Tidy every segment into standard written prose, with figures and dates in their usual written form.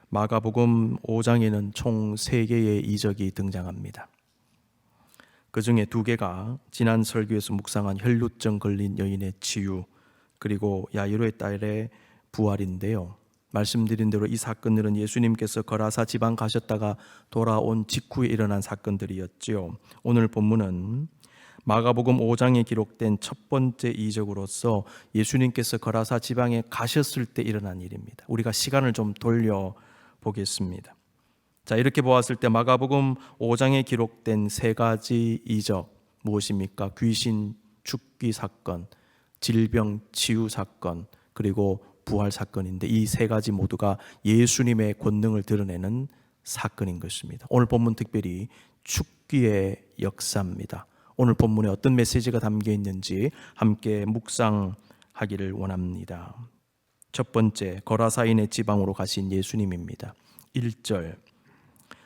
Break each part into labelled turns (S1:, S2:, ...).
S1: 마가복음 5장에는 총 3개의 이적이 등장합니다. 그 중에 2개가 지난 설교에서 묵상한 혈루증 걸린 여인의 치유, 그리고 야이로의 딸의 부활인데요. 말씀드린 대로 이 사건들은 예수님께서 거라사 지방 가셨다가 돌아온 직후에 일어난 사건들이었지요. 오늘 본문은 마가복음 5장에 기록된 첫 번째 이적으로서 예수님께서 거라사 지방에 가셨을 때 일어난 일입니다. 우리가 시간을 좀 돌려보겠습니다. 자, 이렇게 보았을 때 마가복음 5장에 기록된 3가지 이적, 무엇입니까? 귀신 죽기 사건, 질병 치유 사건, 그리고 부활 사건인데 이 3가지 모두가 예수님의 권능을 드러내는 사건인 것입니다. 오늘 본문 특별히 죽기의 역사입니다. 오늘 본문에 어떤 메시지가 담겨 있는지 함께 묵상하기를 원합니다. 첫 번째, 거라사인의 지방으로 가신 예수님입니다. 1절,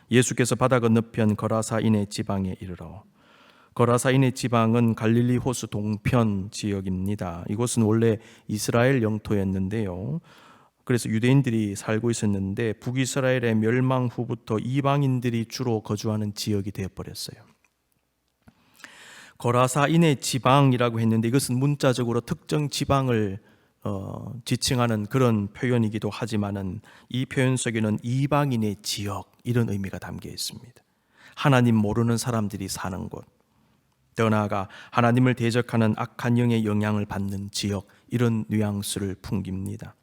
S1: 예수께서 바다 건너편 거라사인의 지방에 이르러. 거라사인의 지방은 갈릴리 호수 동편 지역입니다. 이곳은 원래 이스라엘 영토였는데요. 그래서 유대인들이 살고 있었는데 북이스라엘의 멸망 후부터 이방인들이 주로 거주하는 지역이 되어버렸어요. 거라사인의 지방이라고 했는데 이것은 문자적으로 특정 지방을 지칭하는 그런 표현이기도 하지만은 이 표현 속에는 이방인의 지역, 이런 의미가 담겨 있습니다. 하나님 모르는 사람들이 사는 곳, 더 나아가 하나님을 대적하는 악한 영의 영향을 받는 지역, 이런 뉘앙스를 풍깁니다.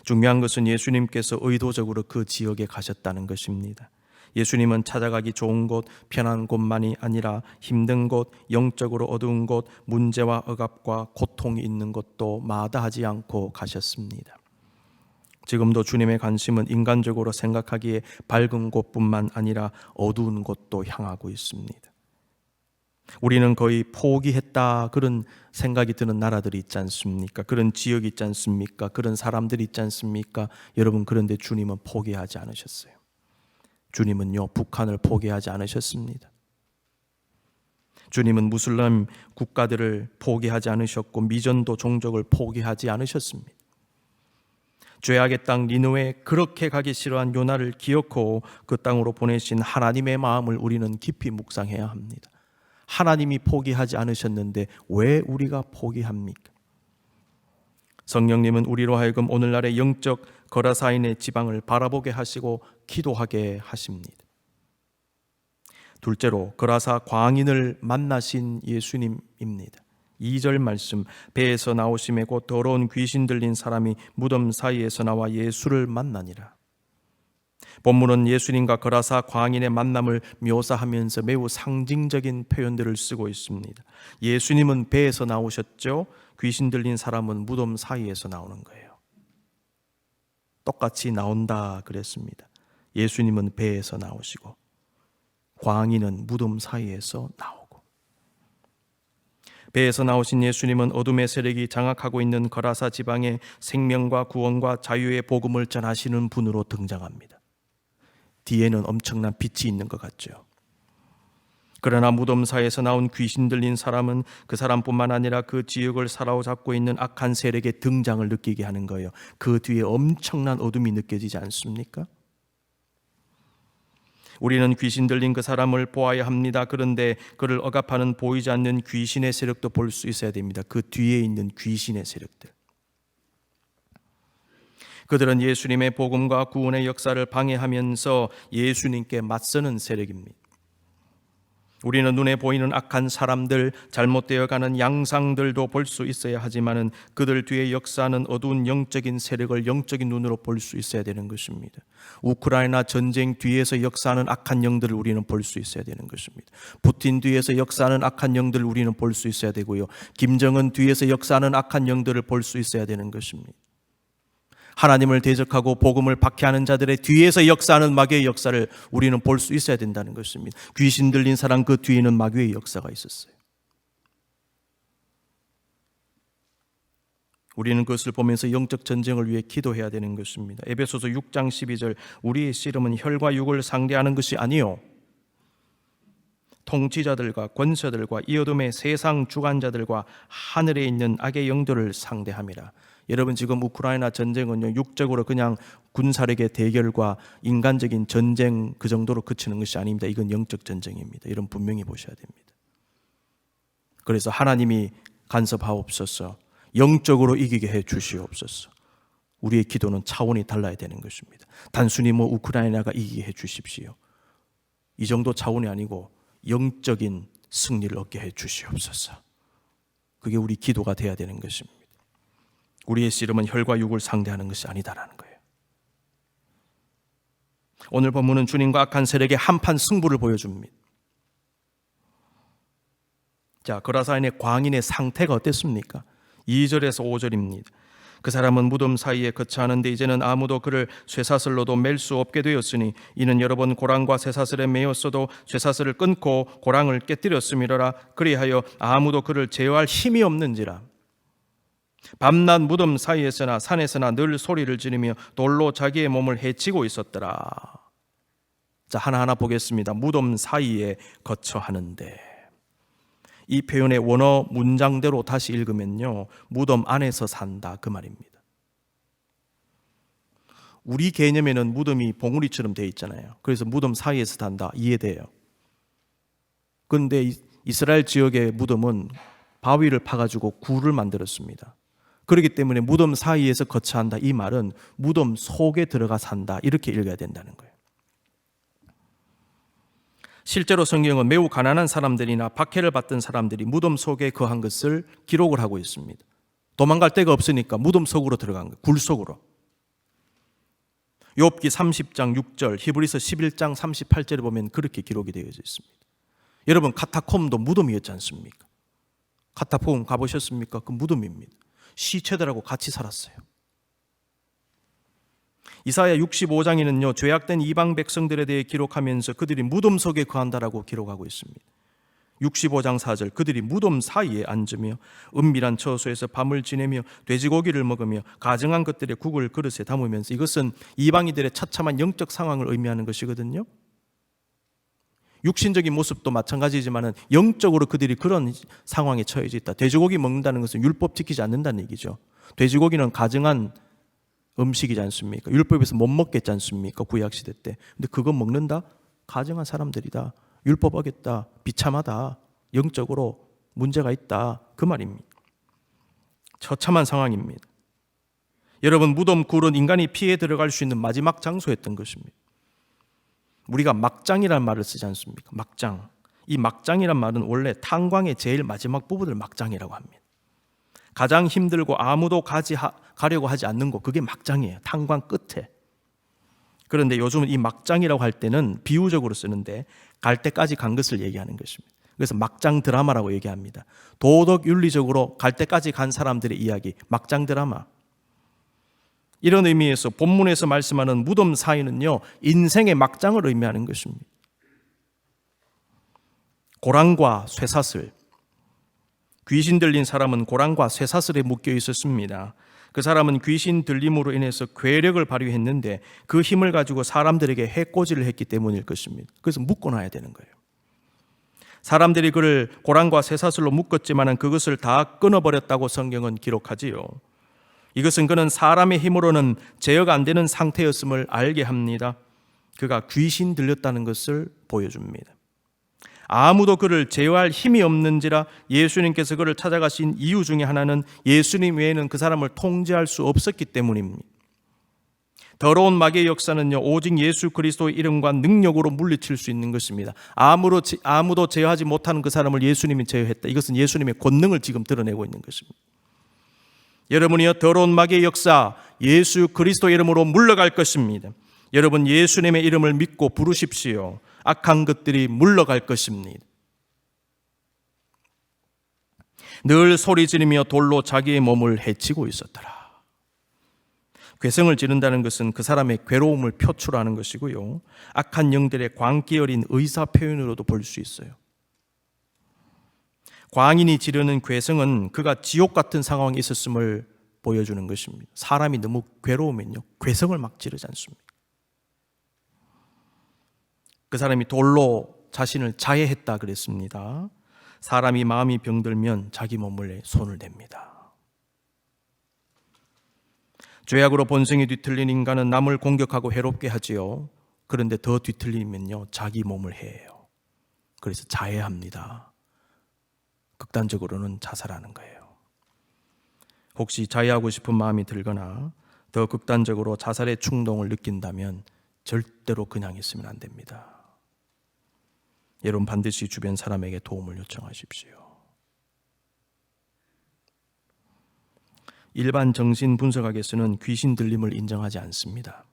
S1: 중요한 것은 예수님께서 의도적으로 그 지역에 가셨다는 것입니다. 예수님은 찾아가기 좋은 곳, 편한 곳만이 아니라 힘든 곳, 영적으로 어두운 곳, 문제와 억압과 고통이 있는 곳도 마다하지 않고 가셨습니다. 지금도 주님의 관심은 인간적으로 생각하기에 밝은 곳뿐만 아니라 어두운 곳도 향하고 있습니다. 우리는 거의 포기했다 그런 생각이 드는 나라들이 있지 않습니까? 그런 지역이 있지 않습니까? 그런 사람들이 있지 않습니까? 여러분, 그런데 주님은 포기하지 않으셨어요. 주님은요, 북한을 포기하지 않으셨습니다. 주님은 무슬림 국가들을 포기하지 않으셨고 미전도 종족을 포기하지 않으셨습니다. 죄악의 땅 니느웨에 그렇게 가기 싫어한 요나를 기어코 그 땅으로 보내신 하나님의 마음을 우리는 깊이 묵상해야 합니다. 하나님이 포기하지 않으셨는데 왜 우리가 포기합니까? 성령님은 우리로 하여금 오늘날의 영적 거라사인의 지방을 바라보게 하시고 기도하게 하십니다. 둘째로, 거라사 광인을 만나신 예수님입니다. 2절 말씀, 배에서 나오심에 곧 더러운 귀신 들린 사람이 무덤 사이에서 나와 예수를 만나니라. 본문은 예수님과 거라사 광인의 만남을 묘사하면서 매우 상징적인 표현들을 쓰고 있습니다. 예수님은 배에서 나오셨죠. 귀신 들린 사람은 무덤 사이에서 나오는 거예요. 똑같이 나온다 그랬습니다. 예수님은 배에서 나오시고 광인은 무덤 사이에서 나오고. 배에서 나오신 예수님은 어둠의 세력이 장악하고 있는 거라사 지방에 생명과 구원과 자유의 복음을 전하시는 분으로 등장합니다. 뒤에는 엄청난 빛이 있는 것 같죠. 그러나 무덤 사이에서 나온 귀신 들린 사람은 그 사람뿐만 아니라 그 지역을 사로잡고 있는 악한 세력의 등장을 느끼게 하는 거예요. 그 뒤에 엄청난 어둠이 느껴지지 않습니까? 우리는 귀신 들린 그 사람을 보아야 합니다. 그런데 그를 억압하는 보이지 않는 귀신의 세력도 볼 수 있어야 됩니다. 그 뒤에 있는 귀신의 세력들. 그들은 예수님의 복음과 구원의 역사를 방해하면서 예수님께 맞서는 세력입니다. 우리는 눈에 보이는 악한 사람들, 잘못되어가는 양상들도 볼 수 있어야 하지만은 그들 뒤에 역사하는 어두운 영적인 세력을 영적인 눈으로 볼 수 있어야 되는 것입니다. 우크라이나 전쟁 뒤에서 역사하는 악한 영들을 우리는 볼 수 있어야 되는 것입니다. 푸틴 뒤에서 역사하는 악한 영들을 우리는 볼 수 있어야 되고요. 김정은 뒤에서 역사하는 악한 영들을 볼 수 있어야 되는 것입니다. 하나님을 대적하고 복음을 박해하는 자들의 뒤에서 역사하는 마귀의 역사를 우리는 볼 수 있어야 된다는 것입니다. 귀신 들린 사람 그 뒤에는 마귀의 역사가 있었어요. 우리는 그것을 보면서 영적 전쟁을 위해 기도해야 되는 것입니다. 에베소서 6장 12절, 우리의 씨름은 혈과 육을 상대하는 것이 아니요 통치자들과 권세들과 이 어둠의 세상 주관자들과 하늘에 있는 악의 영들을 상대함이라. 여러분 지금 우크라이나 전쟁은요, 육적으로 그냥 군사력의 대결과 인간적인 전쟁 그 정도로 그치는 것이 아닙니다. 이건 영적 전쟁입니다. 여러분 분명히 보셔야 됩니다. 그래서 하나님이 간섭하옵소서, 영적으로 이기게 해 주시옵소서. 우리의 기도는 차원이 달라야 되는 것입니다. 단순히 우크라이나가 이기게 해 주십시오, 이 정도 차원이 아니고 영적인 승리를 얻게 해 주시옵소서. 그게 우리 기도가 돼야 되는 것입니다. 우리의 씨름은 혈과 육을 상대하는 것이 아니다라는 거예요. 오늘 본문은 주님과 악한 세력의 한판 승부를 보여줍니다. 자, 거라사인의 광인의 상태가 어땠습니까? 2절에서 5절입니다. 그 사람은 무덤 사이에 거처하는데 이제는 아무도 그를 쇠사슬로도 맬 수 없게 되었으니 이는 여러 번 고랑과 쇠사슬에 매였어도 쇠사슬을 끊고 고랑을 깨뜨렸음이로라. 그리하여 아무도 그를 제어할 힘이 없는지라. 밤낮 무덤 사이에서나 산에서나 늘 소리를 지르며 돌로 자기의 몸을 해치고 있었더라. 자, 하나하나 보겠습니다. 무덤 사이에 거처하는데, 이 표현의 원어 문장대로 다시 읽으면요, 무덤 안에서 산다 그 말입니다. 우리 개념에는 무덤이 봉우리처럼 되어 있잖아요. 그래서 무덤 사이에서 산다 이해돼요. 그런데 이스라엘 지역의 무덤은 바위를 파가지고 굴을 만들었습니다. 그렇기 때문에 무덤 사이에서 거처한다 이 말은 무덤 속에 들어가 산다 이렇게 읽어야 된다는 거예요. 실제로 성경은 매우 가난한 사람들이나 박해를 받던 사람들이 무덤 속에 거한 것을 기록을 하고 있습니다. 도망갈 데가 없으니까 무덤 속으로 들어간 거예요. 굴 속으로. 욥기 30장 6절, 히브리서 11장 38절에 보면 그렇게 기록이 되어져 있습니다. 여러분, 카타콤도 무덤이었지 않습니까? 카타콤 가보셨습니까? 그 무덤입니다. 시체들하고 같이 살았어요. 이사야 65장에는요, 죄악된 이방 백성들에 대해 기록하면서 그들이 무덤 속에 거한다라고 기록하고 있습니다. 65장 4절, 그들이 무덤 사이에 앉으며 은밀한 처소에서 밤을 지내며 돼지고기를 먹으며 가증한 것들의 국을 그릇에 담으면서, 이것은 이방인들의 처참한 영적 상황을 의미하는 것이거든요. 육신적인 모습도 마찬가지지만 영적으로 그들이 그런 상황에 처해져 있다. 돼지고기 먹는다는 것은 율법 지키지 않는다는 얘기죠. 돼지고기는 가증한 음식이지 않습니까? 율법에서 못 먹겠지 않습니까? 구약시대 때. 근데 그거 먹는다? 가증한 사람들이다. 율법 어겼다. 비참하다. 영적으로 문제가 있다. 그 말입니다. 처참한 상황입니다. 여러분, 무덤 굴은 인간이 피해 들어갈 수 있는 마지막 장소였던 것입니다. 우리가 막장이라는 말을 쓰지 않습니까? 막장. 이 막장이란 말은 원래 탄광의 제일 마지막 부분을 막장이라고 합니다. 가장 힘들고 아무도 가려고 하지 않는 곳, 그게 막장이에요. 탄광 끝에. 그런데 요즘은 이 막장이라고 할 때는 비유적으로 쓰는데 갈 때까지 간 것을 얘기하는 것입니다. 그래서 막장 드라마라고 얘기합니다. 도덕 윤리적으로 갈 때까지 간 사람들의 이야기, 막장 드라마. 이런 의미에서 본문에서 말씀하는 무덤 사이는요, 인생의 막장을 의미하는 것입니다. 고랑과 쇠사슬. 귀신 들린 사람은 고랑과 쇠사슬에 묶여 있었습니다. 그 사람은 귀신 들림으로 인해서 괴력을 발휘했는데 그 힘을 가지고 사람들에게 해코지를 했기 때문일 것입니다. 그래서 묶어놔야 되는 거예요. 사람들이 그를 고랑과 쇠사슬로 묶었지만 그것을 다 끊어버렸다고 성경은 기록하지요. 이것은 그는 사람의 힘으로는 제어가 안 되는 상태였음을 알게 합니다. 그가 귀신 들렸다는 것을 보여줍니다. 아무도 그를 제어할 힘이 없는지라 예수님께서 그를 찾아가신 이유 중에 하나는 예수님 외에는 그 사람을 통제할 수 없었기 때문입니다. 더러운 마귀의 역사는요, 오직 예수 그리스도의 이름과 능력으로 물리칠 수 있는 것입니다. 아무도 제어하지 못하는 그 사람을 예수님이 제어했다. 이것은 예수님의 권능을 지금 드러내고 있는 것입니다. 여러분이요, 더러운 마귀의 역사 예수 그리스도 이름으로 물러갈 것입니다. 여러분, 예수님의 이름을 믿고 부르십시오. 악한 것들이 물러갈 것입니다. 늘 소리 지르며 돌로 자기의 몸을 해치고 있었더라. 괴성을 지른다는 것은 그 사람의 괴로움을 표출하는 것이고요, 악한 영들의 광기 어린 의사 표현으로도 볼 수 있어요. 광인이 지르는 괴성은 그가 지옥 같은 상황에 있었음을 보여주는 것입니다. 사람이 너무 괴로우면요, 괴성을 막 지르지 않습니까? 그 사람이 돌로 자신을 자해했다 그랬습니다. 사람이 마음이 병들면 자기 몸을 손을 댑니다. 죄악으로 본성이 뒤틀린 인간은 남을 공격하고 해롭게 하지요. 그런데 더 뒤틀리면요, 자기 몸을 해해요. 그래서 자해합니다. 극단적으로는 자살하는 거예요. 혹시 자해하고 싶은 마음이 들거나 더 극단적으로 자살의 충동을 느낀다면 절대로 그냥 있으면 안 됩니다. 여러분 반드시 주변 사람에게 도움을 요청하십시오. 일반 정신분석학에서는 귀신 들림을 인정하지 않습니다.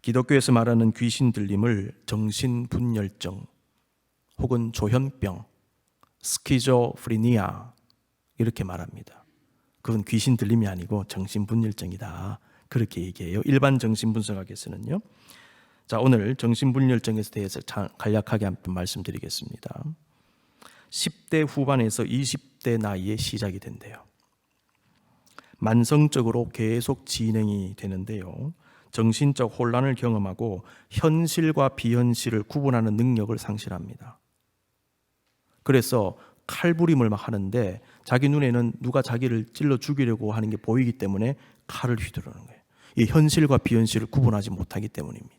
S1: 기독교에서 말하는 귀신 들림을 정신분열증 혹은 조현병, 스키조프리니아 이렇게 말합니다. 그건 귀신 들림이 아니고 정신분열증이다, 그렇게 얘기해요. 일반 정신분석학에서는요. 자, 오늘 정신분열증에 대해서 간략하게 한번 말씀드리겠습니다. 10대 후반에서 20대 나이에 시작이 된대요. 만성적으로 계속 진행이 되는데요. 정신적 혼란을 경험하고 현실과 비현실을 구분하는 능력을 상실합니다. 그래서 칼부림을 막 하는데 자기 눈에는 누가 자기를 찔러 죽이려고 하는 게 보이기 때문에 칼을 휘두르는 거예요. 이 현실과 비현실을 구분하지 못하기 때문입니다.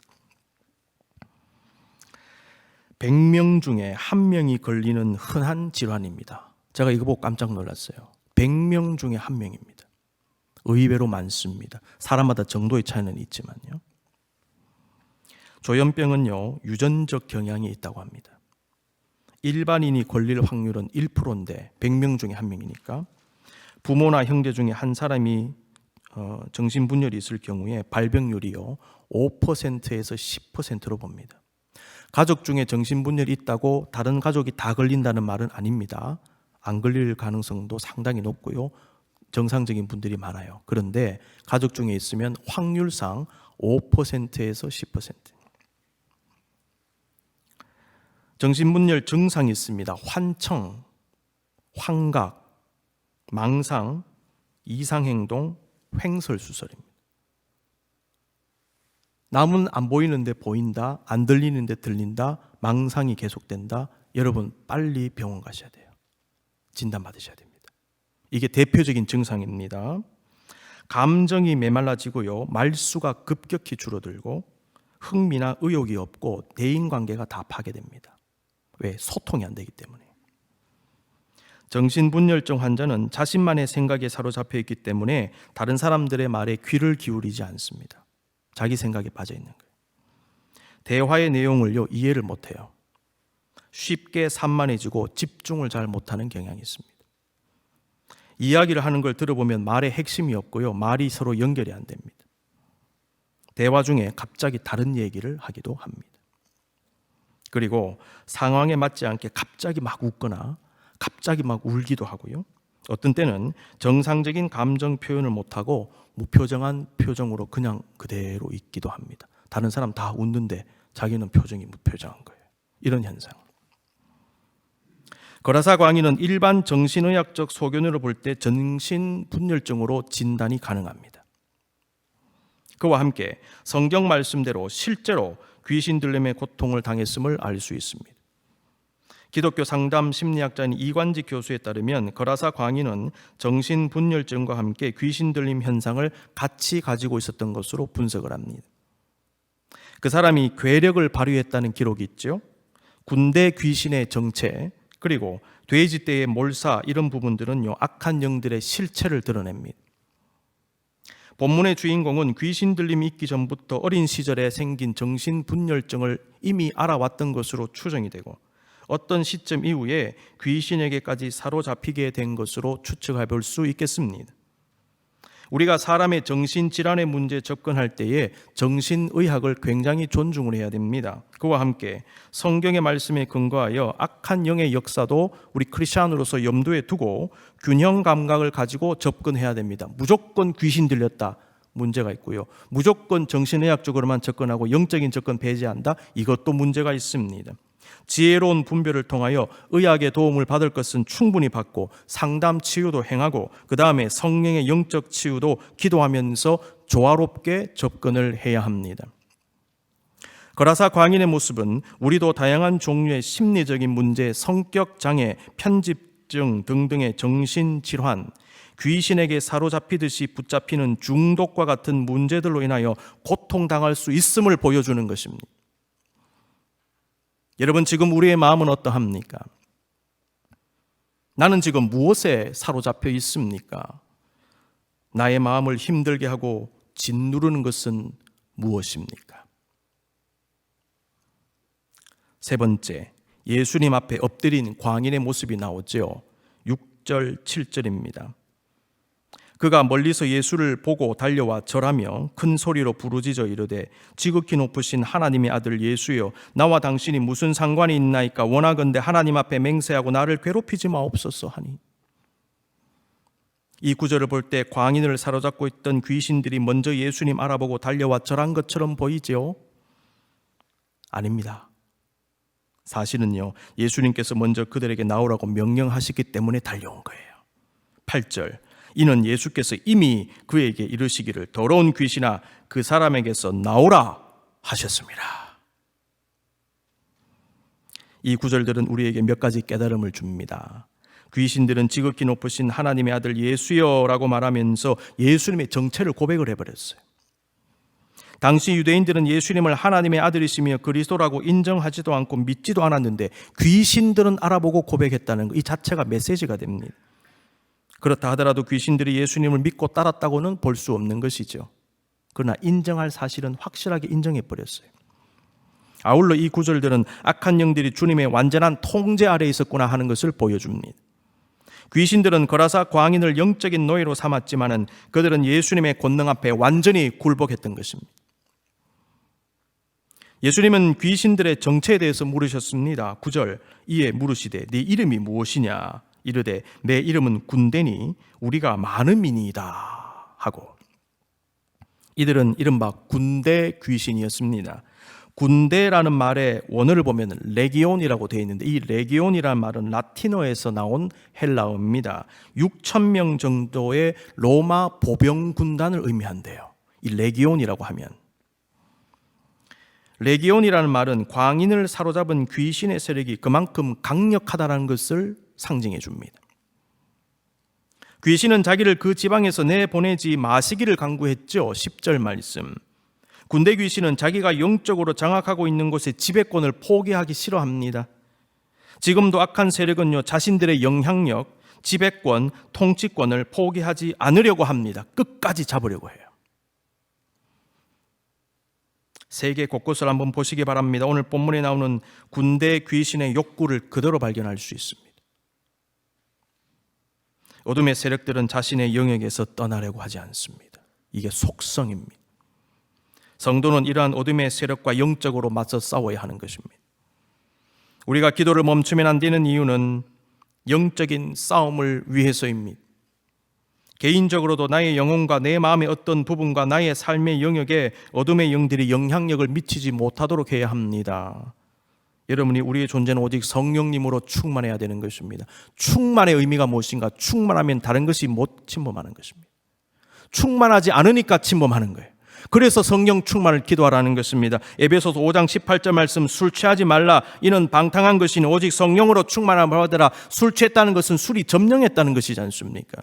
S1: 100명 중에 1명이 걸리는 흔한 질환입니다. 제가 이거 보고 깜짝 놀랐어요. 100명 중에 1명입니다. 의외로 많습니다. 사람마다 정도의 차이는 있지만요. 조현병은요, 유전적 경향이 있다고 합니다. 일반인이 걸릴 확률은 1%인데 100명 중에 1명이니까 부모나 형제 중에 한 사람이 정신분열이 있을 경우에 발병률이요 5%에서 10%로 봅니다. 가족 중에 정신분열이 있다고 다른 가족이 다 걸린다는 말은 아닙니다. 안 걸릴 가능성도 상당히 높고요, 정상적인 분들이 많아요. 그런데 가족 중에 있으면 확률상 5%에서 10%. 정신분열 증상이 있습니다. 환청, 환각, 망상, 이상행동, 횡설수설입니다. 남은 안 보이는데 보인다, 안 들리는데 들린다, 망상이 계속된다. 여러분 빨리 병원 가셔야 돼요. 진단받으셔야 됩니다. 이게 대표적인 증상입니다. 감정이 메말라지고요, 말수가 급격히 줄어들고 흥미나 의욕이 없고 대인관계가 다 파괴됩니다. 왜? 소통이 안 되기 때문에. 정신분열증 환자는 자신만의 생각에 사로잡혀 있기 때문에 다른 사람들의 말에 귀를 기울이지 않습니다. 자기 생각에 빠져 있는 거예요. 대화의 내용을요, 이해를 못해요. 쉽게 산만해지고 집중을 잘 못하는 경향이 있습니다. 이야기를 하는 걸 들어보면 말에 핵심이 없고요, 말이 서로 연결이 안 됩니다. 대화 중에 갑자기 다른 얘기를 하기도 합니다. 그리고 상황에 맞지 않게 갑자기 막 웃거나 갑자기 막 울기도 하고요. 어떤 때는 정상적인 감정 표현을 못하고 무표정한 표정으로 그냥 그대로 있기도 합니다. 다른 사람 다 웃는데 자기는 표정이 무표정한 거예요. 이런 현상. 거라사 광인은 일반 정신의학적 소견으로 볼 때 정신분열증으로 진단이 가능합니다. 그와 함께 성경 말씀대로 실제로 귀신 들림의 고통을 당했음을 알 수 있습니다. 기독교 상담 심리학자인 이관지 교수에 따르면 거라사 광인은 정신분열증과 함께 귀신 들림 현상을 같이 가지고 있었던 것으로 분석을 합니다. 그 사람이 괴력을 발휘했다는 기록이 있죠. 군대 귀신의 정체, 그리고 돼지떼의 몰사, 이런 부분들은요, 악한 영들의 실체를 드러냅니다. 본문의 주인공은 귀신 들림이 있기 전부터 어린 시절에 생긴 정신분열증을 이미 알아왔던 것으로 추정이 되고 어떤 시점 이후에 귀신에게까지 사로잡히게 된 것으로 추측해 볼 수 있겠습니다. 우리가 사람의 정신질환의 문제에 접근할 때에 정신의학을 굉장히 존중을 해야 됩니다. 그와 함께 성경의 말씀에 근거하여 악한 영의 역사도 우리 크리스찬으로서 염두에 두고 균형 감각을 가지고 접근해야 됩니다. 무조건 귀신 들렸다, 문제가 있고요. 무조건 정신의학적으로만 접근하고 영적인 접근 배제한다, 이것도 문제가 있습니다. 지혜로운 분별을 통하여 의학의 도움을 받을 것은 충분히 받고 상담 치유도 행하고 그 다음에 성령의 영적 치유도 기도하면서 조화롭게 접근을 해야 합니다. 거라사 광인의 모습은 우리도 다양한 종류의 심리적인 문제, 성격 장애, 편집 불규칙증 등등의 정신질환, 귀신에게 사로잡히듯이 붙잡히는 중독과 같은 문제들로 인하여 고통당할 수 있음을 보여주는 것입니다. 여러분, 지금 우리의 마음은 어떠합니까? 나는 지금 무엇에 사로잡혀 있습니까? 나의 마음을 힘들게 하고 짓누르는 것은 무엇입니까? 세 번째, 예수님 앞에 엎드린 광인의 모습이 나오죠. 6절, 7절입니다. 그가 멀리서 예수를 보고 달려와 절하며 큰 소리로 부르짖어 이르되 지극히 높으신 하나님의 아들 예수여, 나와 당신이 무슨 상관이 있나이까? 원하건대 하나님 앞에 맹세하고 나를 괴롭히지 마옵소서 하니. 이 구절을 볼 때 광인을 사로잡고 있던 귀신들이 먼저 예수님 알아보고 달려와 절한 것처럼 보이죠? 아닙니다. 사실은요, 예수님께서 먼저 그들에게 나오라고 명령하셨기 때문에 달려온 거예요. 8절, 이는 예수께서 이미 그에게 이르시기를 더러운 귀신아 그 사람에게서 나오라 하셨습니다. 이 구절들은 우리에게 몇 가지 깨달음을 줍니다. 귀신들은 지극히 높으신 하나님의 아들 예수여라고 말하면서 예수님의 정체를 고백을 해버렸어요. 당시 유대인들은 예수님을 하나님의 아들이시며 그리스도라고 인정하지도 않고 믿지도 않았는데 귀신들은 알아보고 고백했다는 것, 이 자체가 메시지가 됩니다. 그렇다 하더라도 귀신들이 예수님을 믿고 따랐다고는 볼 수 없는 것이죠. 그러나 인정할 사실은 확실하게 인정해버렸어요. 아울러 이 구절들은 악한 영들이 주님의 완전한 통제 아래에 있었구나 하는 것을 보여줍니다. 귀신들은 거라사 광인을 영적인 노예로 삼았지만은 그들은 예수님의 권능 앞에 완전히 굴복했던 것입니다. 예수님은 귀신들의 정체에 대해서 물으셨습니다. 9절, 이에 물으시되 네 이름이 무엇이냐? 이르되 내 이름은 군대니 우리가 많음이니이다 하고. 이들은 이른바 군대 귀신이었습니다. 군대라는 말의 원어를 보면 레기온이라고 되어 있는데 이 레기온이라는 말은 라틴어에서 나온 헬라어입니다. 6,000명 정도의 로마 보병 군단을 의미한대요. 이 레기온이라고 하면. 레기온이라는 말은 광인을 사로잡은 귀신의 세력이 그만큼 강력하다는 것을 상징해 줍니다. 귀신은 자기를 그 지방에서 내보내지 마시기를 강구했죠. 10절 말씀. 군대 귀신은 자기가 영적으로 장악하고 있는 곳의 지배권을 포기하기 싫어합니다. 지금도 악한 세력은요, 자신들의 영향력, 지배권, 통치권을 포기하지 않으려고 합니다. 끝까지 잡으려고 해요. 세계 곳곳을 한번 보시기 바랍니다. 오늘 본문에 나오는 군대 귀신의 욕구를 그대로 발견할 수 있습니다. 어둠의 세력들은 자신의 영역에서 떠나려고 하지 않습니다. 이게 속성입니다. 성도는 이러한 어둠의 세력과 영적으로 맞서 싸워야 하는 것입니다. 우리가 기도를 멈추면 안 되는 이유는 영적인 싸움을 위해서입니다. 개인적으로도 나의 영혼과 내 마음의 어떤 부분과 나의 삶의 영역에 어둠의 영들이 영향력을 미치지 못하도록 해야 합니다. 여러분이 우리의 존재는 오직 성령님으로 충만해야 되는 것입니다. 충만의 의미가 무엇인가? 충만하면 다른 것이 못 침범하는 것입니다. 충만하지 않으니까 침범하는 거예요. 그래서 성령 충만을 기도하라는 것입니다. 에베소서 5장 18절 말씀, 술 취하지 말라 이는 방탕한 것이니 오직 성령으로 충만함을 받으라. 술 취했다는 것은 술이 점령했다는 것이지 않습니까?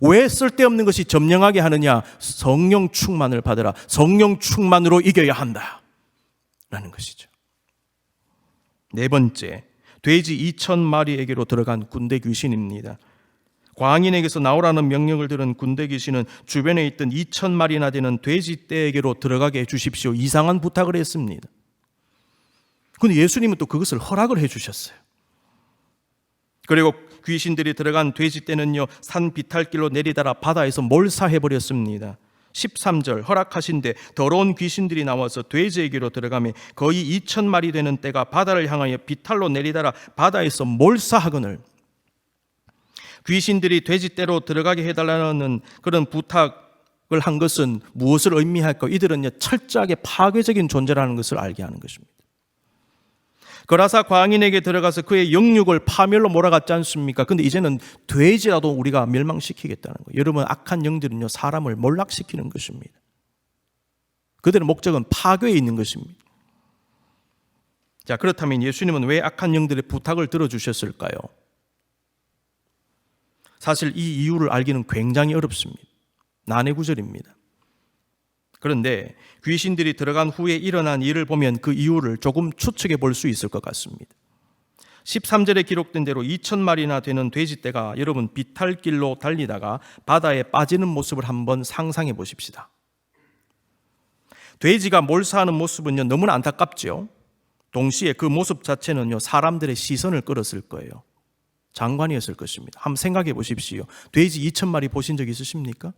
S1: 왜 쓸데없는 것이 점령하게 하느냐? 성령 충만을 받으라. 성령 충만으로 이겨야 한다 라는 것이죠. 네 번째, 돼지 2,000마리에게로 들어간 군대 귀신입니다. 광인에게서 나오라는 명령을 들은 군대 귀신은 주변에 있던 2,000마리나 되는 돼지 떼에게로 들어가게 해주십시오. 이상한 부탁을 했습니다. 그런데 예수님은 또 그것을 허락을 해주셨어요. 그리고 귀신들이 들어간 돼지 떼는요, 산 비탈길로 내리다가 바다에서 몰사해버렸습니다. 13절, 허락하신데 더러운 귀신들이 나와서 돼지에게로 들어가며 거의 2,000마리 되는 떼가 바다를 향하여 비탈로 내리다가 바다에서 몰사하거늘. 귀신들이 돼지떼로 들어가게 해달라는 그런 부탁을 한 것은 무엇을 의미할까? 이들은 철저하게 파괴적인 존재라는 것을 알게 하는 것입니다. 거라사 광인에게 들어가서 그의 영육을 파멸로 몰아갔지 않습니까? 근데 이제는 돼지라도 우리가 멸망시키겠다는 거예요. 여러분, 악한 영들은요, 사람을 몰락시키는 것입니다. 그들의 목적은 파괴에 있는 것입니다. 자, 그렇다면 예수님은 왜 악한 영들의 부탁을 들어주셨을까요? 사실 이 이유를 알기는 굉장히 어렵습니다. 난해구절입니다. 그런데 귀신들이 들어간 후에 일어난 일을 보면 그 이유를 조금 추측해 볼 수 있을 것 같습니다. 13절에 기록된 대로 2,000마리나 되는 돼지떼가 여러분 비탈길로 달리다가 바다에 빠지는 모습을 한번 상상해 보십시다. 돼지가 몰사하는 모습은요, 너무나 안타깝죠. 동시에 그 모습 자체는요, 사람들의 시선을 끌었을 거예요. 장관이었을 것입니다. 한번 생각해 보십시오. 돼지 2,000마리 보신 적 있으십니까?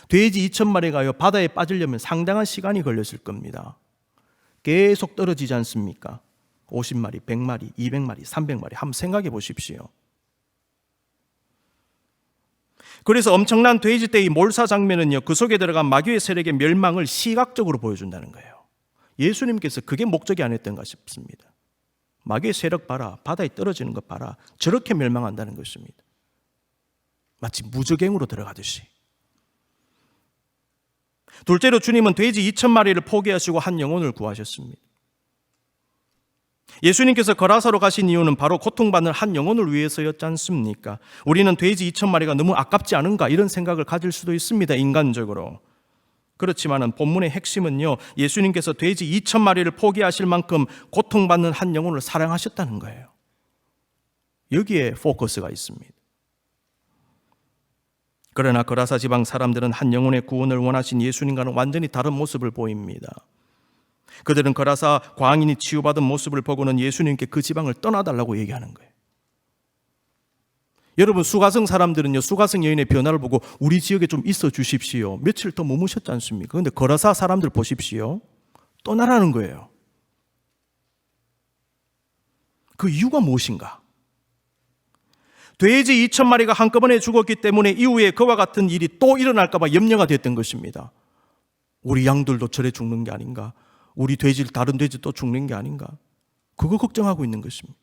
S1: 돼지 2,000마리가요, 바다에 빠지려면 상당한 시간이 걸렸을 겁니다. 계속 떨어지지 않습니까? 50마리, 100마리, 200마리, 300마리 한번 생각해 보십시오. 그래서 엄청난 돼지떼의 몰사 장면은요, 그 속에 들어간 마귀의 세력의 멸망을 시각적으로 보여준다는 거예요. 예수님께서 그게 목적이 아니었던가 싶습니다. 마귀의 세력 봐라, 바다에 떨어지는 것 봐라, 저렇게 멸망한다는 것입니다. 마치 무저갱으로 들어가듯이. 둘째로 주님은 돼지 2,000마리를 포기하시고 한 영혼을 구하셨습니다. 예수님께서 거라사로 가신 이유는 바로 고통받는 한 영혼을 위해서였지 않습니까? 우리는 돼지 2,000마리가 너무 아깝지 않은가 이런 생각을 가질 수도 있습니다, 인간적으로. 그렇지만 본문의 핵심은요, 예수님께서 돼지 2,000마리를 포기하실 만큼 고통받는 한 영혼을 사랑하셨다는 거예요. 여기에 포커스가 있습니다. 그러나 거라사 지방 사람들은 한 영혼의 구원을 원하신 예수님과는 완전히 다른 모습을 보입니다. 그들은 거라사 광인이 치유받은 모습을 보고는 예수님께 그 지방을 떠나달라고 얘기하는 거예요. 여러분, 수가성 사람들은요, 수가성 여인의 변화를 보고 우리 지역에 좀 있어 주십시오, 며칠 더 머무셨지 않습니까? 그런데 거라사 사람들 보십시오, 떠나라는 거예요. 그 이유가 무엇인가? 돼지 2,000마리가 한꺼번에 죽었기 때문에 이후에 그와 같은 일이 또 일어날까 봐 염려가 됐던 것입니다. 우리 양들도 저래 죽는 게 아닌가? 우리 돼지, 다른 돼지 또 죽는 게 아닌가? 그거 걱정하고 있는 것입니다.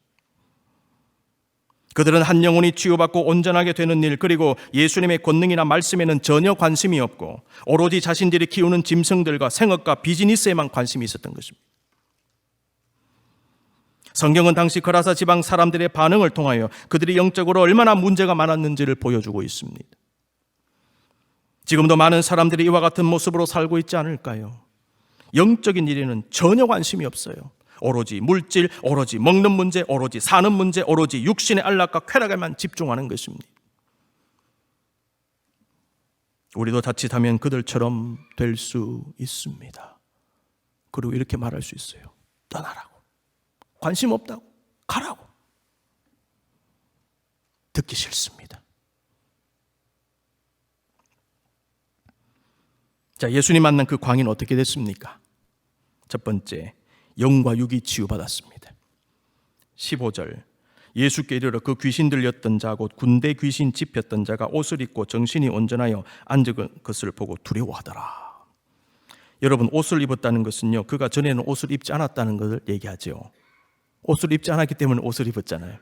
S1: 그들은 한 영혼이 치유받고 온전하게 되는 일, 그리고 예수님의 권능이나 말씀에는 전혀 관심이 없고 오로지 자신들이 키우는 짐승들과 생업과 비즈니스에만 관심이 있었던 것입니다. 성경은 당시 거라사 지방 사람들의 반응을 통하여 그들이 영적으로 얼마나 문제가 많았는지를 보여주고 있습니다. 지금도 많은 사람들이 이와 같은 모습으로 살고 있지 않을까요? 영적인 일에는 전혀 관심이 없어요. 오로지 물질, 오로지 먹는 문제, 오로지 사는 문제, 오로지 육신의 안락과 쾌락에만 집중하는 것입니다. 우리도 자칫하면 그들처럼 될 수 있습니다. 그리고 이렇게 말할 수 있어요. 떠나라고. 관심 없다고. 가라고. 듣기 싫습니다. 자, 예수님 만난 그 광인은 어떻게 됐습니까? 첫 번째, 영과 육이 치유받았습니다. 15절, 예수께 이르러 그 귀신 들렸던 자 곧 군대 귀신 집혔던 자가 옷을 입고 정신이 온전하여 앉은 것을 보고 두려워하더라. 여러분, 옷을 입었다는 것은요, 그가 전에는 옷을 입지 않았다는 것을 얘기하죠. 옷을 입지 않았기 때문에 옷을 입었잖아요.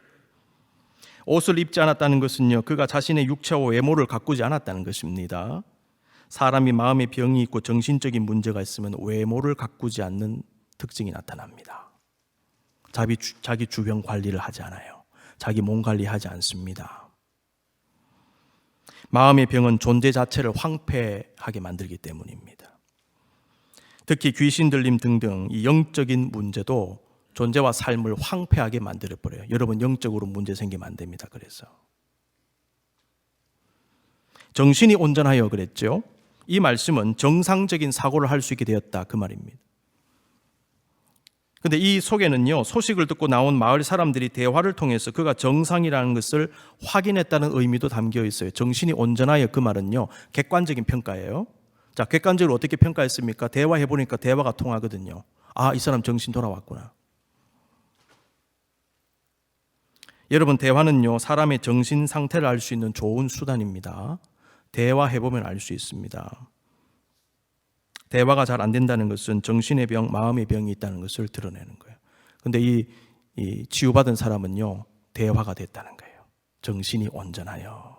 S1: 옷을 입지 않았다는 것은요, 그가 자신의 육체와 외모를 가꾸지 않았다는 것입니다. 사람이 마음의 병이 있고 정신적인 문제가 있으면 외모를 가꾸지 않는 특징이 나타납니다. 자기 주변 관리를 하지 않아요. 자기 몸 관리하지 않습니다. 마음의 병은 존재 자체를 황폐하게 만들기 때문입니다. 특히 귀신 들림 등등 이 영적인 문제도 존재와 삶을 황폐하게 만들어버려요. 여러분, 영적으로 문제 생기면 안 됩니다. 그래서 정신이 온전하여 그랬죠. 이 말씀은 정상적인 사고를 할 수 있게 되었다, 그 말입니다. 그런데 이 속에는요, 소식을 듣고 나온 마을 사람들이 대화를 통해서 그가 정상이라는 것을 확인했다는 의미도 담겨 있어요. 정신이 온전하여, 그 말은요, 객관적인 평가예요. 자, 객관적으로 어떻게 평가했습니까? 대화해보니까 대화가 통하거든요. 아, 이 사람 정신 돌아왔구나. 여러분, 대화는요, 사람의 정신 상태를 알 수 있는 좋은 수단입니다. 대화해보면 알 수 있습니다. 대화가 잘 안 된다는 것은 정신의 병, 마음의 병이 있다는 것을 드러내는 거예요. 그런데 이 치유받은 사람은요, 대화가 됐다는 거예요. 정신이 온전하여.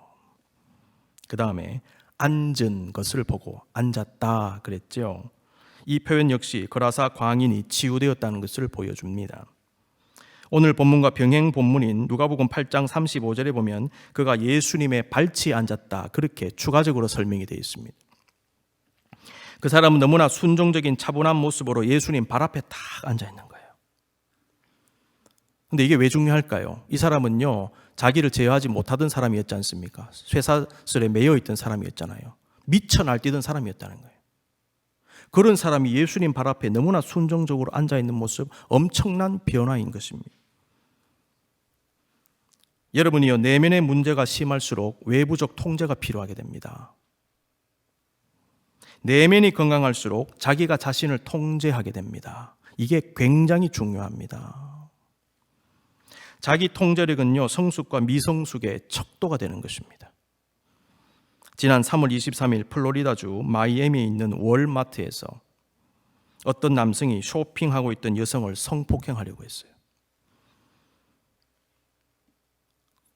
S1: 그 다음에 앉은 것을 보고 앉았다 그랬죠. 이 표현 역시 거라사 광인이 치유되었다는 것을 보여줍니다. 오늘 본문과 병행 본문인 누가복음 8장 35절에 보면 그가 예수님의 발치에 앉았다, 그렇게 추가적으로 설명이 되어 있습니다. 그 사람은 너무나 순종적인 차분한 모습으로 예수님 발 앞에 딱 앉아 있는 거예요. 근데 이게 왜 중요할까요? 이 사람은요, 자기를 제어하지 못하던 사람이었지 않습니까? 쇠사슬에 매여 있던 사람이었잖아요. 미쳐 날뛰던 사람이었다는 거예요. 그런 사람이 예수님 발 앞에 너무나 순종적으로 앉아 있는 모습, 엄청난 변화인 것입니다. 여러분이요, 내면의 문제가 심할수록 외부적 통제가 필요하게 됩니다. 내면이 건강할수록 자기가 자신을 통제하게 됩니다. 이게 굉장히 중요합니다. 자기 통제력은요, 성숙과 미성숙의 척도가 되는 것입니다. 지난 3월 23일 플로리다주 마이애미에 있는 월마트에서 어떤 남성이 쇼핑하고 있던 여성을 성폭행하려고 했어요.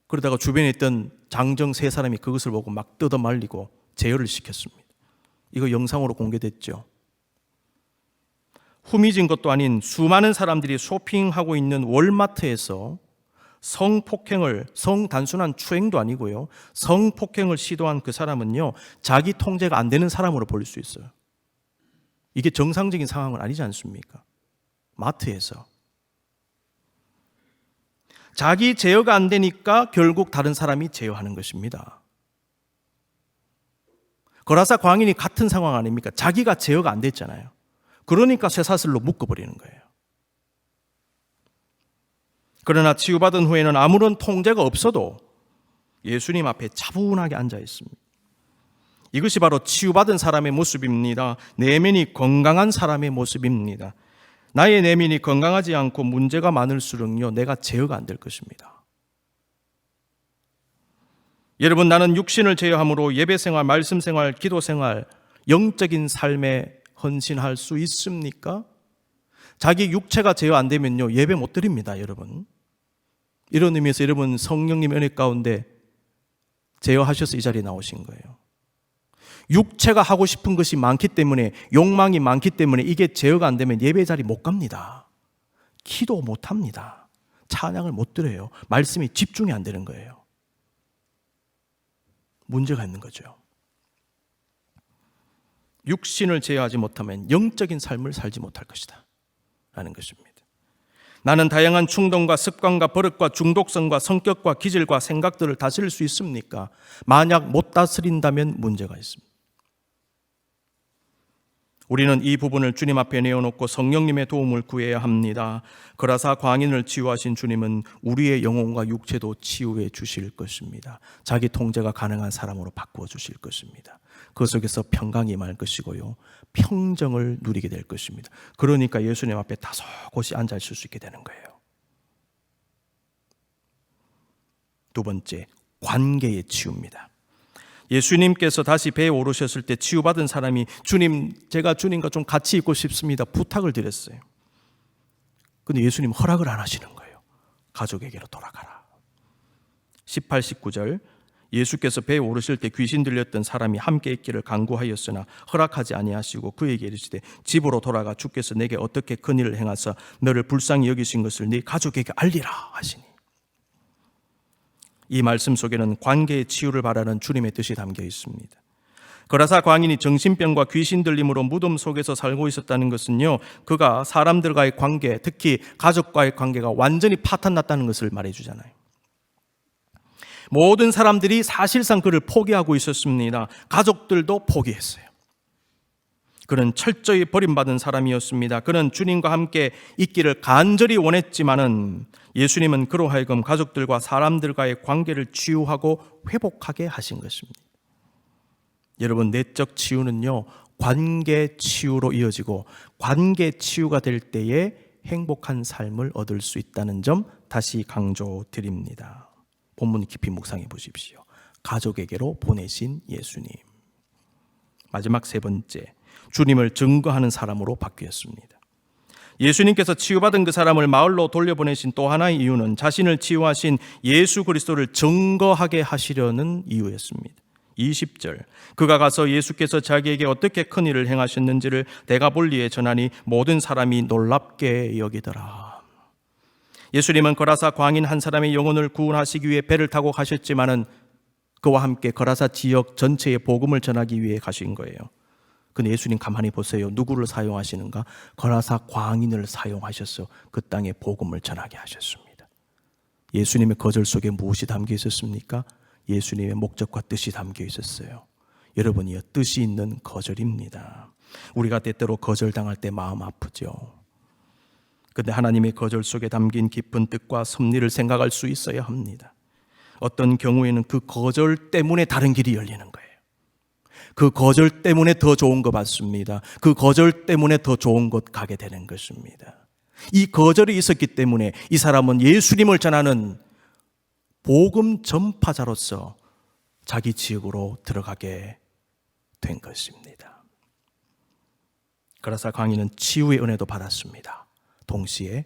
S1: 그러다가 주변에 있던 장정 세 사람이 그것을 보고 막 뜯어 말리고 제어를 시켰습니다. 이거 영상으로 공개됐죠. 후미진 것도 아닌 수많은 사람들이 쇼핑하고 있는 월마트에서 단순한 추행도 아니고요, 성폭행을 시도한 그 사람은요, 자기 통제가 안 되는 사람으로 볼 수 있어요. 이게 정상적인 상황은 아니지 않습니까? 마트에서 자기 제어가 안 되니까 결국 다른 사람이 제어하는 것입니다. 거라사 광인이 같은 상황 아닙니까? 자기가 제어가 안 됐잖아요. 그러니까 쇠사슬로 묶어버리는 거예요. 그러나 치유받은 후에는 아무런 통제가 없어도 예수님 앞에 차분하게 앉아 있습니다. 이것이 바로 치유받은 사람의 모습입니다. 내면이 건강한 사람의 모습입니다. 나의 내면이 건강하지 않고 문제가 많을수록요, 내가 제어가 안 될 것입니다. 여러분, 나는 육신을 제어함으로 예배생활, 말씀생활, 기도생활, 영적인 삶에 헌신할 수 있습니까? 자기 육체가 제어 안 되면요, 예배 못 드립니다, 여러분. 이런 의미에서 여러분, 성령님 은혜 가운데 제어하셔서 이 자리에 나오신 거예요. 육체가 하고 싶은 것이 많기 때문에, 욕망이 많기 때문에 이게 제어가 안 되면 예배 자리 못 갑니다. 기도 못 합니다. 찬양을 못 드려요. 말씀이 집중이 안 되는 거예요. 문제가 있는 거죠. 육신을 제어하지 못하면 영적인 삶을 살지 못할 것이다 라는 것입니다. 나는 다양한 충동과 습관과 버릇과 중독성과 성격과 기질과 생각들을 다스릴 수 있습니까? 만약 못 다스린다면 문제가 있습니다. 우리는 이 부분을 주님 앞에 내어놓고 성령님의 도움을 구해야 합니다. 거라사 광인을 치유하신 주님은 우리의 영혼과 육체도 치유해 주실 것입니다. 자기 통제가 가능한 사람으로 바꾸어 주실 것입니다. 그 속에서 평강이 임할 것이고요, 평정을 누리게 될 것입니다. 그러니까 예수님 앞에 다소곳이 앉아 있을 수 있게 되는 거예요. 두 번째, 관계의 치유입니다. 예수님께서 다시 배에 오르셨을 때 치유받은 사람이 주님, 제가 주님과 좀 같이 있고 싶습니다, 부탁을 드렸어요. 근데 예수님 허락을 안 하시는 거예요. 가족에게로 돌아가라. 18, 19절, 예수께서 배에 오르실 때 귀신 들렸던 사람이 함께 있기를 간구하였으나 허락하지 아니하시고 그에게 이르시되 집으로 돌아가 주께서 내게 어떻게 큰 일을 행하사 너를 불쌍히 여기신 것을 네 가족에게 알리라 하시니. 이 말씀 속에는 관계의 치유를 바라는 주님의 뜻이 담겨 있습니다. 거라사 광인이 정신병과 귀신 들림으로 무덤 속에서 살고 있었다는 것은요, 그가 사람들과의 관계, 특히 가족과의 관계가 완전히 파탄났다는 것을 말해주잖아요. 모든 사람들이 사실상 그를 포기하고 있었습니다. 가족들도 포기했어요. 그는 철저히 버림받은 사람이었습니다. 그는 주님과 함께 있기를 간절히 원했지만은 예수님은 그로 하여금 가족들과 사람들과의 관계를 치유하고 회복하게 하신 것입니다. 여러분, 내적 치유는요, 관계 치유로 이어지고 관계 치유가 될 때에 행복한 삶을 얻을 수 있다는 점 다시 강조드립니다. 본문 깊이 묵상해 보십시오. 가족에게로 보내신 예수님. 마지막 세 번째, 주님을 증거하는 사람으로 바뀌었습니다. 예수님께서 치유받은 그 사람을 마을로 돌려보내신 또 하나의 이유는 자신을 치유하신 예수 그리스도를 증거하게 하시려는 이유였습니다. 20절, 그가 가서 예수께서 자기에게 어떻게 큰 일을 행하셨는지를 데가볼리에 전하니 모든 사람이 놀랍게 여기더라. 예수님은 거라사 광인 한 사람의 영혼을 구원하시기 위해 배를 타고 가셨지만은 그와 함께 거라사 지역 전체에 복음을 전하기 위해 가신 거예요. 근데 예수님 가만히 보세요. 누구를 사용하시는가? 거라사 광인을 사용하셔서 그 땅에 복음을 전하게 하셨습니다. 예수님의 거절 속에 무엇이 담겨 있었습니까? 예수님의 목적과 뜻이 담겨 있었어요. 여러분이요, 뜻이 있는 거절입니다. 우리가 때때로 거절당할 때 마음 아프죠. 근데 하나님의 거절 속에 담긴 깊은 뜻과 섭리를 생각할 수 있어야 합니다. 어떤 경우에는 그 거절 때문에 다른 길이 열리는 거예요. 그 거절 때문에 더 좋은 거 받습니다. 그 거절 때문에 더 좋은 곳 가게 되는 것입니다. 이 거절이 있었기 때문에 이 사람은 예수님을 전하는 복음 전파자로서 자기 지역으로 들어가게 된 것입니다. 거라사 광인은 치유의 은혜도 받았습니다. 동시에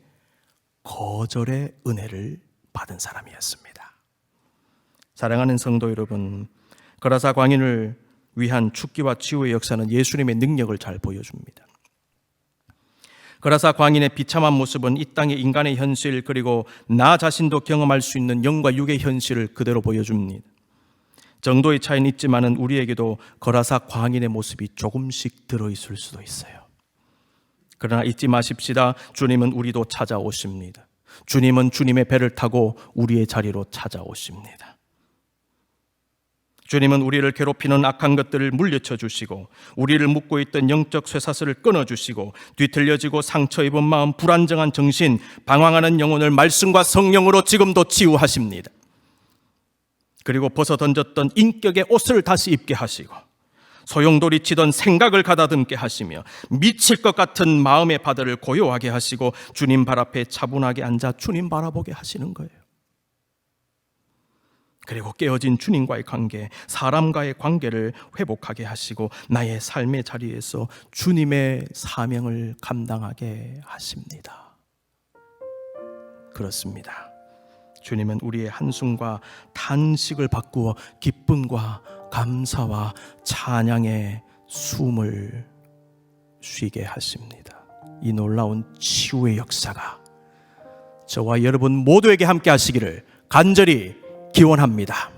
S1: 거절의 은혜를 받은 사람이었습니다. 사랑하는 성도 여러분, 거라사 광인을 위한 축기와 치유의 역사는 예수님의 능력을 잘 보여줍니다. 거라사 광인의 비참한 모습은 이 땅의 인간의 현실, 그리고 나 자신도 경험할 수 있는 영과 육의 현실을 그대로 보여줍니다. 정도의 차이는 있지만은 우리에게도 거라사 광인의 모습이 조금씩 들어있을 수도 있어요. 그러나 잊지 마십시다. 주님은 우리도 찾아오십니다. 주님은 주님의 배를 타고 우리의 자리로 찾아오십니다. 주님은 우리를 괴롭히는 악한 것들을 물리쳐 주시고, 우리를 묶고 있던 영적 쇠사슬을 끊어주시고, 뒤틀려지고 상처 입은 마음, 불안정한 정신, 방황하는 영혼을 말씀과 성령으로 지금도 치유하십니다. 그리고 벗어 던졌던 인격의 옷을 다시 입게 하시고, 소용돌이치던 생각을 가다듬게 하시며, 미칠 것 같은 마음의 바다를 고요하게 하시고, 주님 발 앞에 차분하게 앉아 주님 바라보게 하시는 거예요. 그리고 깨어진 주님과의 관계, 사람과의 관계를 회복하게 하시고, 나의 삶의 자리에서 주님의 사명을 감당하게 하십니다. 그렇습니다. 주님은 우리의 한숨과 탄식을 바꾸어 기쁨과 감사와 찬양의 숨을 쉬게 하십니다. 이 놀라운 치유의 역사가 저와 여러분 모두에게 함께 하시기를 간절히 기원합니다.